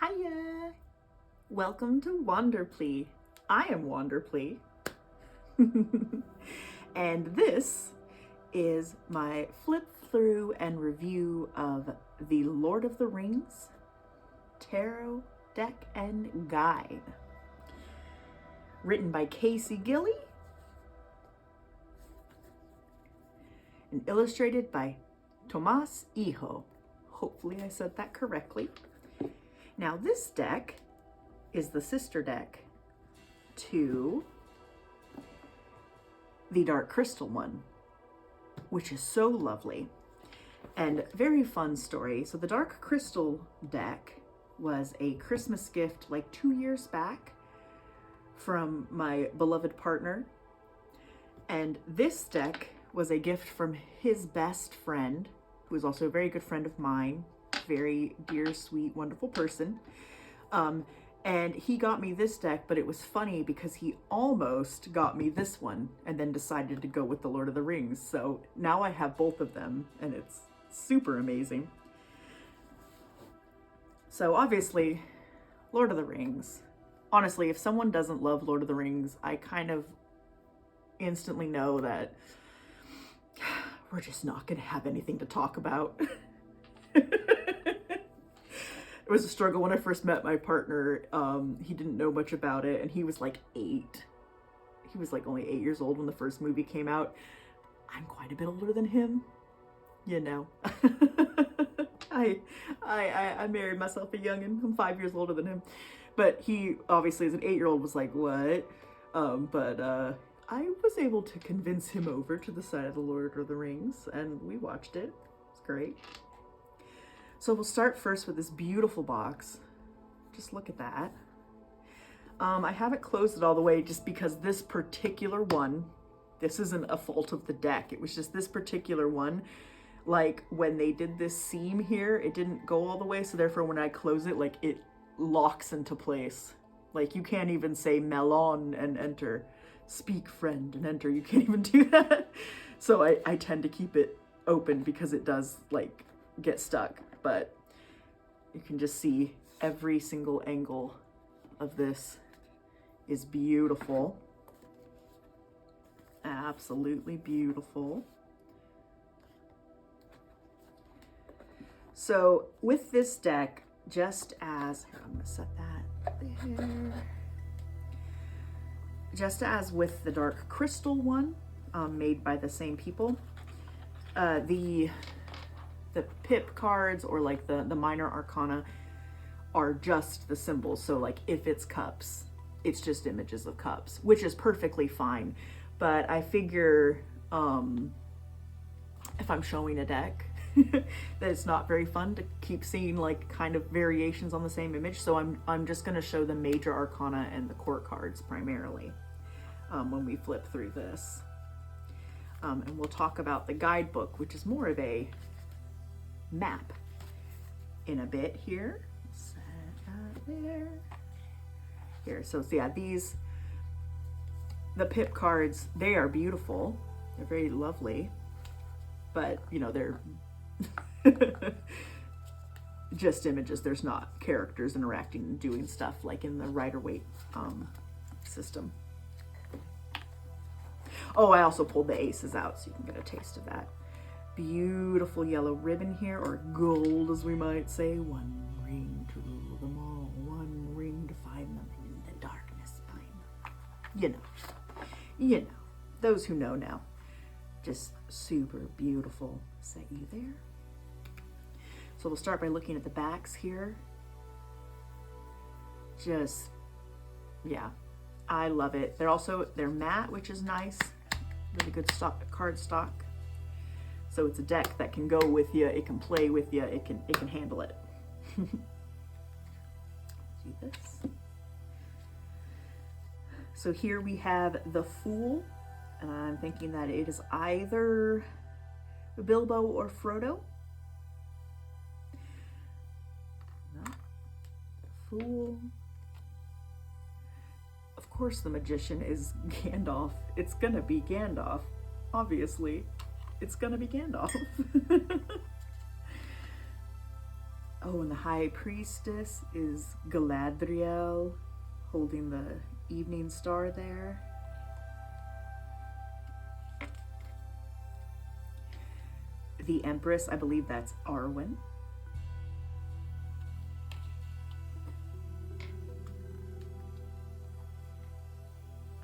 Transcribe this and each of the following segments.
Hiya! Welcome to Wanderplea. I am Wanderplea. And this is my flip through and review of the Lord of the Rings Tarot Deck and Guide. Written by Casey Gilly and illustrated by Tomas Hijo. Hopefully I said that correctly. Now this deck is the sister deck to the Dark Crystal one, which is so lovely and very fun story. So the Dark Crystal deck was a Christmas gift like 2 years back from my beloved partner. And this deck was a gift from his best friend, who is also a very good friend of mine, very dear, sweet, wonderful person. And he got me this deck, but it was funny because he almost got me this one and then decided to go with the Lord of the Rings. So now I have both of them and it's super amazing. So obviously, Lord of the Rings. Honestly, if someone doesn't love Lord of the Rings, I kind of instantly know that we're just not going to have anything to talk about. It was a struggle when I first met my partner. He didn't know much about it, and he was like 8. He was like only 8 years old when the first movie came out. I'm quite a bit older than him, you know. I married myself a youngin'. I'm 5 years older than him, but he obviously as an 8-year-old was like, what? I was able to convince him over to the side of the Lord of the Rings, and we watched it. It's great. So we'll start first with this beautiful box. Just look at that. I haven't closed it all the way just because this particular one, this isn't a fault of the deck. It was just this particular one. Like when they did this seam here, it didn't go all the way. So therefore when I close it, like it locks into place. Like you can't even say melon and enter. Speak friend and enter. You can't even do that. So I tend to keep it open because it does like get stuck. But you can just see every single angle of this is beautiful. Absolutely beautiful. So with this deck, just as, here, I'm gonna set that there. Just as with the Dark Crystal one, made by the same people, the pip cards or like the minor arcana are just the symbols. So like if it's cups, it's just images of cups, which is perfectly fine. But I figure if I'm showing a deck that it's not very fun to keep seeing like kind of variations on the same image. So I'm just gonna show the major arcana and the court cards primarily when we flip through this. And we'll talk about the guidebook, which is more of a map in a bit here. Set that there. Here, so yeah, these, the pip cards, they are beautiful. They're very lovely, but you know, they're just images. There's not characters interacting and doing stuff like in the Rider-Waite system. Oh, I also pulled the aces out so you can get a taste of that. Beautiful yellow ribbon here, or gold as we might say. One ring to rule them all, one ring to find them in the darkness find them. You know, those who know now. Just super beautiful. Set you there. So we'll start by looking at the backs here. Just, yeah, I love it. They're matte, which is nice. Really good card stock. So it's a deck that can go with you, it can play with you, it can handle it. Do this. So here we have the Fool, and I'm thinking that it is either Bilbo or Frodo. No. Fool. Of course the Magician is Gandalf. It's gonna be Gandalf, obviously. It's gonna be Gandalf. Oh, and the high priestess is Galadriel, holding the evening star there. The Empress, I believe that's Arwen.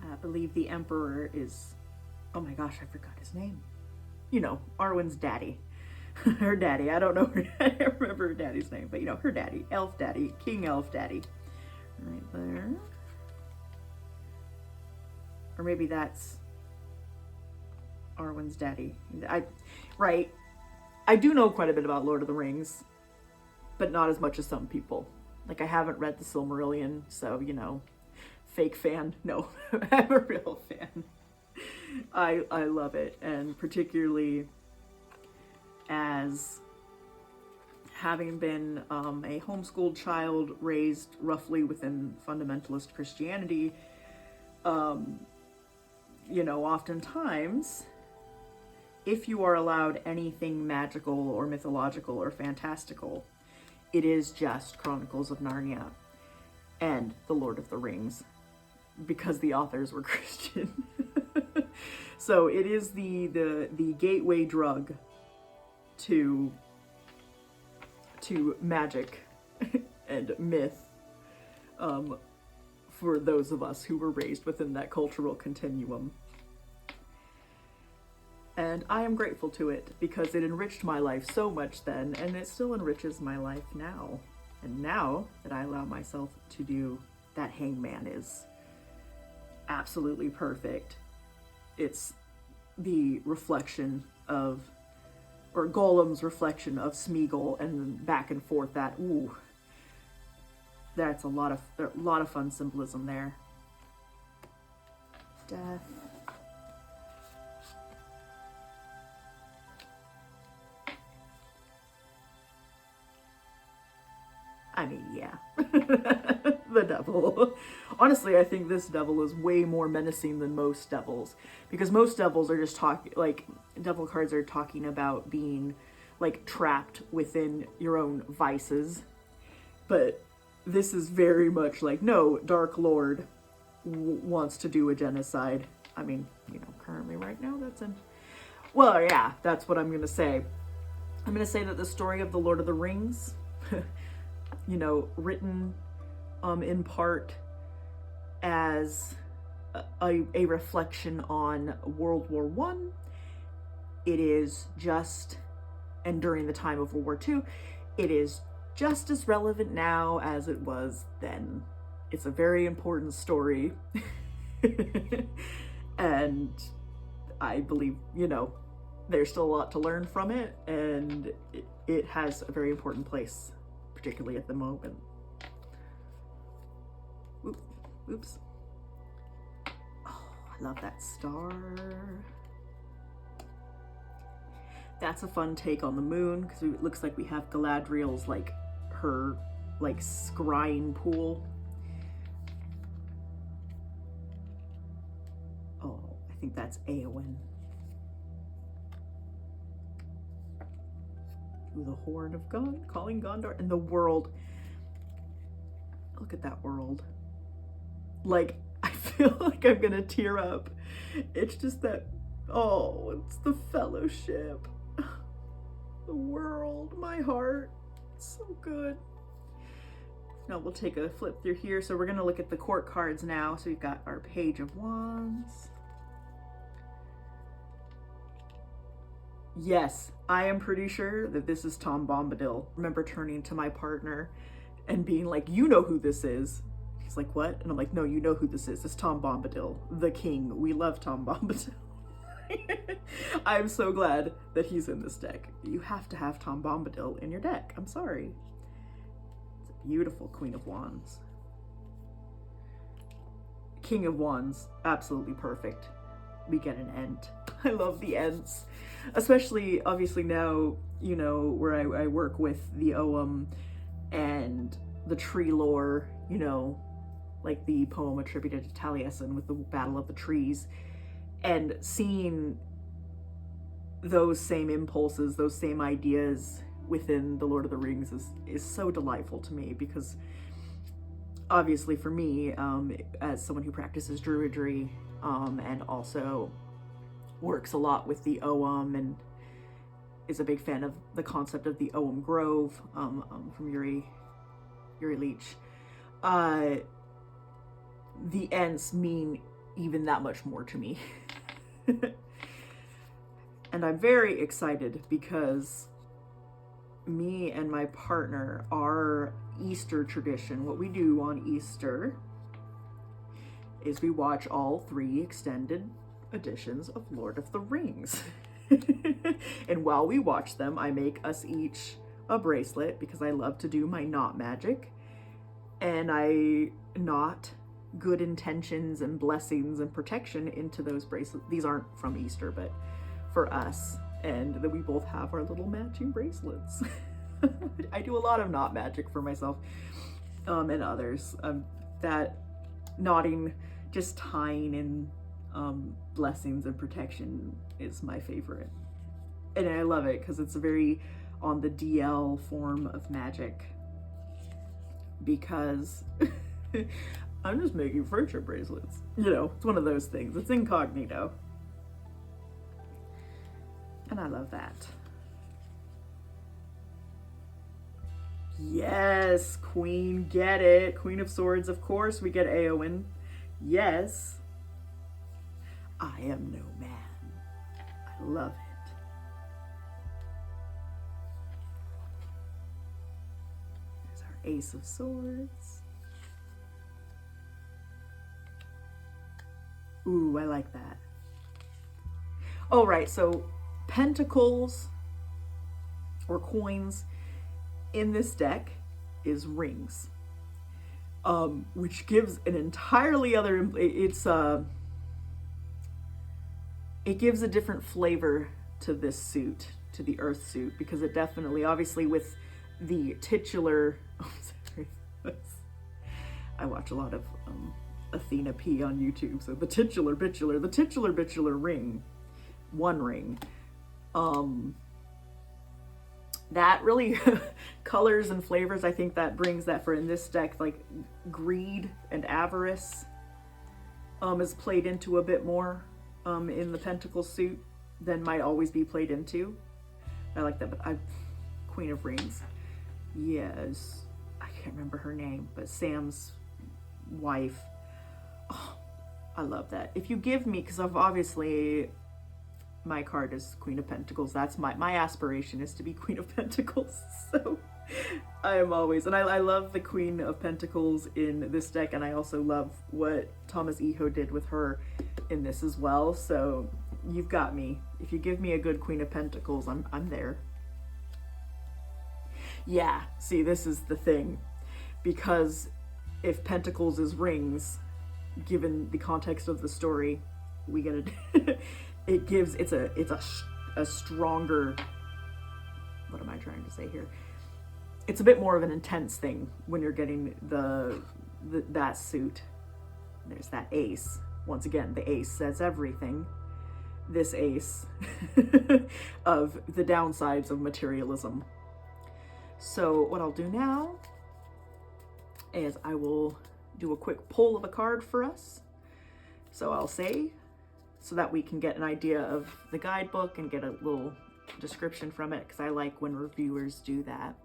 I believe the Emperor is, oh my gosh, I forgot his name. You know, Arwen's daddy. Her daddy, I don't know I don't remember her daddy's name, but you know, her daddy, Elf Daddy, King Elf Daddy. Right there. Or maybe that's Arwen's daddy. Right. I do know quite a bit about Lord of the Rings, but not as much as some people. Like, I haven't read the Silmarillion, so, you know, fake fan. No, I'm a real fan. I love it, and particularly as having been a homeschooled child raised roughly within fundamentalist Christianity, you know, oftentimes, if you are allowed anything magical or mythological or fantastical, it is just Chronicles of Narnia and The Lord of the Rings, because the authors were Christian. So it is the gateway drug to magic and myth, for those of us who were raised within that cultural continuum. And I am grateful to it, because it enriched my life so much then, and it still enriches my life now. And now that I allow myself to do that, Hangman is absolutely perfect. It's the reflection of, or Gollum's reflection of Smeagol, and back and forth, that, ooh, that's a lot of fun symbolism there. Death. I mean, yeah. The devil. Honestly, I think this devil is way more menacing than most devils, because most devils are just talking, like, devil cards are talking about being, like, trapped within your own vices, but this is very much like, no, Dark Lord wants to do a genocide. I mean, you know, currently right now that's in, well, yeah, that's what I'm gonna say. I'm gonna say that the story of the Lord of the Rings, you know, written in part as a reflection on World War I. It is just, and during the time of World War II, it is just as relevant now as it was then. It's a very important story. And I believe, you know, there's still a lot to learn from it, and it has a very important place, particularly at the moment. Oops. Oh, I love that star. That's a fun take on the moon, because it looks like we have Galadriel's, like, her, like, scrying pool. Oh, I think that's Eowyn. Ooh, the Horn of God, calling Gondor, and the world. Look at that world. Like, I feel like I'm gonna tear up. It's just that, oh, it's the fellowship. The world, my heart, it's so good. Now we'll take a flip through here. So we're gonna look at the court cards now. So we've got our Page of Wands. Yes, I am pretty sure that this is Tom Bombadil. I remember turning to my partner and being like, you know who this is? He's like, what? And I'm like, no, you know who this is. It's Tom Bombadil, the king. We love Tom Bombadil. I'm so glad that he's in this deck. You have to have Tom Bombadil in your deck. I'm sorry. It's a beautiful Queen of Wands. King of Wands, absolutely perfect. We get an Ent. I love the Ents. Especially, obviously now, you know, where I work with the Ogham and the tree lore, you know, like the poem attributed to Taliesin with the Battle of the Trees, and seeing those same impulses, those same ideas within the Lord of the Rings is so delightful to me, because obviously for me, as someone who practices druidry, and also works a lot with the Ogham and is a big fan of the concept of the Ogham Grove, from Yuri Leach, the Ents mean even that much more to me. And I'm very excited because me and my partner, our Easter tradition, what we do on Easter is we watch all 3 extended editions of Lord of the Rings. And while we watch them, I make us each a bracelet, because I love to do my knot magic, and I knot good intentions and blessings and protection into those bracelets. These aren't from Easter, but for us, and that we both have our little matching bracelets. I do a lot of knot magic for myself, and others. That knotting, just tying in blessings and protection is my favorite. And I love it because it's a very on the DL form of magic, because I'm just making friendship bracelets. You know, it's one of those things. It's incognito. And I love that. Yes, Queen, get it. Queen of Swords, of course, we get Éowyn. Yes. I am no man. I love it. There's our Ace of Swords. Ooh, I like that. Oh, right, so pentacles or coins in this deck is rings, which gives an entirely other, it gives a different flavor to this suit, to the Earth suit, because it definitely, obviously with the titular, oh, sorry, I watch a lot of Athena P on YouTube, so the titular bitular ring, one ring, that really colors and flavors. I think that brings that, for in this deck, like greed and avarice is played into a bit more in the Pentacle suit than might always be played into. I like that. But Queen of Rings, yes, I can't remember her name, but Sam's wife. Oh, I love that. If you give me, because I've obviously, my card is Queen of Pentacles. That's my aspiration is to be Queen of Pentacles. So I am always, and I love the Queen of Pentacles in this deck, and I also love what Thomas Eho did with her in this as well. So you've got me. If you give me a good Queen of Pentacles, I'm there. Yeah, see, this is the thing, because if Pentacles is rings, given the context of the story, we get it. It gives, it's a stronger, what am I trying to say here? It's a bit more of an intense thing when you're getting that suit. There's that ace. Once again, the ace says everything. This ace of the downsides of materialism. So what I'll do now is I will do a quick pull of a card for us. So I'll say, so that we can get an idea of the guidebook and get a little description from it, because I like when reviewers do that.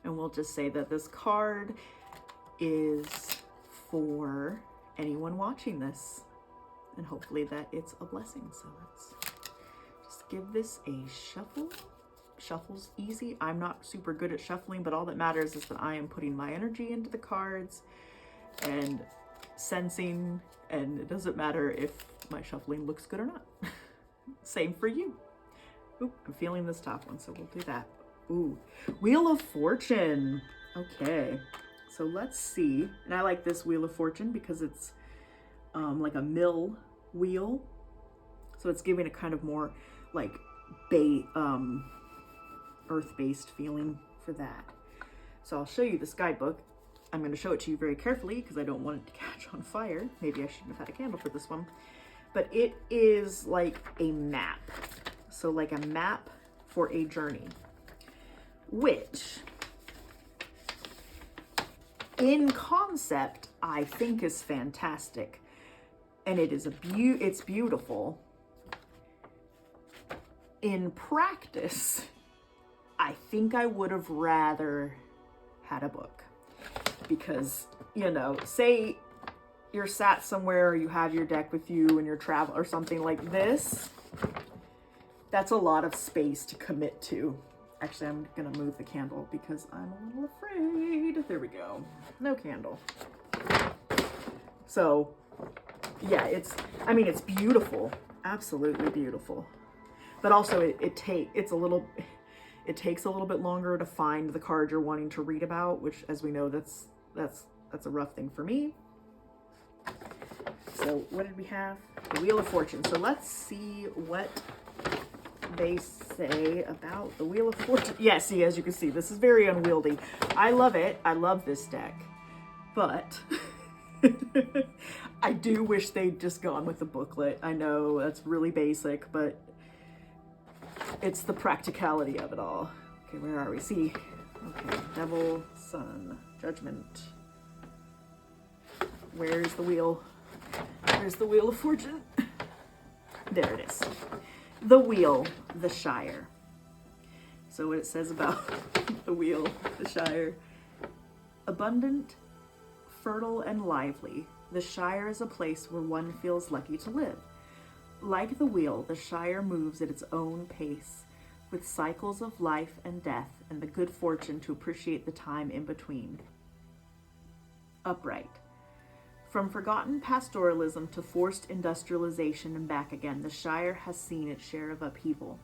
And we'll just say that this card is for anyone watching this, and hopefully that it's a blessing. So let's just give this a shuffle. Shuffle's easy. I'm not super good at shuffling, but all that matters is that I am putting my energy into the cards and sensing, and it doesn't matter if my shuffling looks good or not. Same for you. Oop, I'm feeling this top one, so we'll do that. Ooh, Wheel of Fortune. Okay, so let's see. And I like this Wheel of Fortune because it's like a mill wheel. So it's giving a kind of more like earth-based feeling for that. So I'll show you this guidebook. I'm going to show it to you very carefully because I don't want it to catch on fire. Maybe I shouldn't have had a candle for this one. But it is like a map. So like a map for a journey. which in concept I think is fantastic, and it is it's beautiful. In practice, I think I would have rather had a book, because, you know, say you're sat somewhere, you have your deck with you and you're travel or something like this, that's a lot of space to commit to. Actually, I'm gonna move the candle because I'm a little afraid. There we go. No candle. So yeah, it's beautiful, absolutely beautiful. But also it takes a little bit longer to find the card you're wanting to read about, which, as we know, that's a rough thing for me. So what did we have? The Wheel of Fortune. So let's see what they say about the Wheel of Fortune. Yeah, see, as you can see, this is very unwieldy. I love it. I love this deck. But I do wish they'd just gone with the booklet. I know that's really basic, but it's the practicality of it all. Okay, where are we? See, okay, Devil, Sun, Judgment. Where's the wheel? Where's the Wheel of Fortune? There it is. The Wheel, the Shire. So what it says about the Wheel, the Shire. Abundant, fertile, and lively, the Shire is a place where one feels lucky to live. Like the wheel, the Shire moves at its own pace, with cycles of life and death and the good fortune to appreciate the time in between. Upright. From forgotten pastoralism to forced industrialization and back again, the Shire has seen its share of upheaval.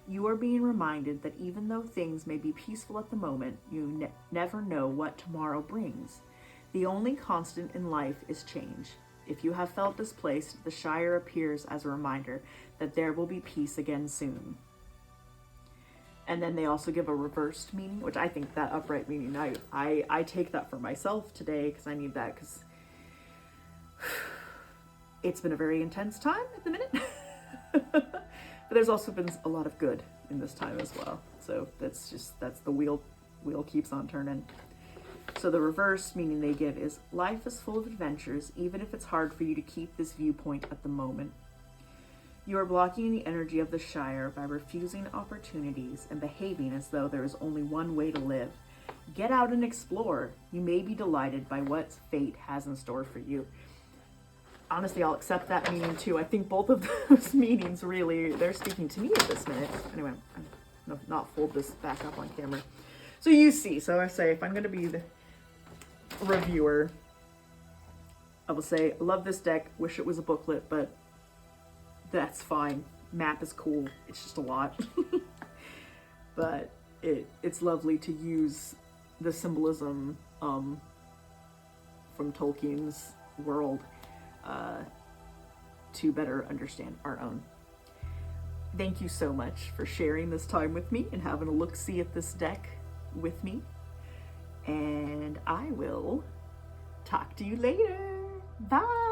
You are being reminded that even though things may be peaceful at the moment, you never know what tomorrow brings. The only constant in life is change. If you have felt displaced, the Shire appears as a reminder that there will be peace again soon. And then they also give a reversed meaning, which I think that upright meaning, I take that for myself today because I need that, because it's been a very intense time at the minute. But there's also been a lot of good in this time as well. So that's the wheel keeps on turning. So the reverse meaning they give is, life is full of adventures, even if it's hard for you to keep this viewpoint at the moment. You are blocking the energy of the Shire by refusing opportunities and behaving as though there is only one way to live. Get out and explore. You may be delighted by what fate has in store for you. Honestly, I'll accept that meaning too. I think both of those meanings really, they're speaking to me at this minute. Anyway, I'm going to not fold this back up on camera. So you see, so I say, if I'm going to be the reviewer, I will say, I love this deck, wish it was a booklet, but that's fine. Map is cool, it's just a lot. But it's lovely to use the symbolism from Tolkien's world to better understand our own. Thank you so much for sharing this time with me and having a look-see at this deck with me. And I will talk to you later. Bye.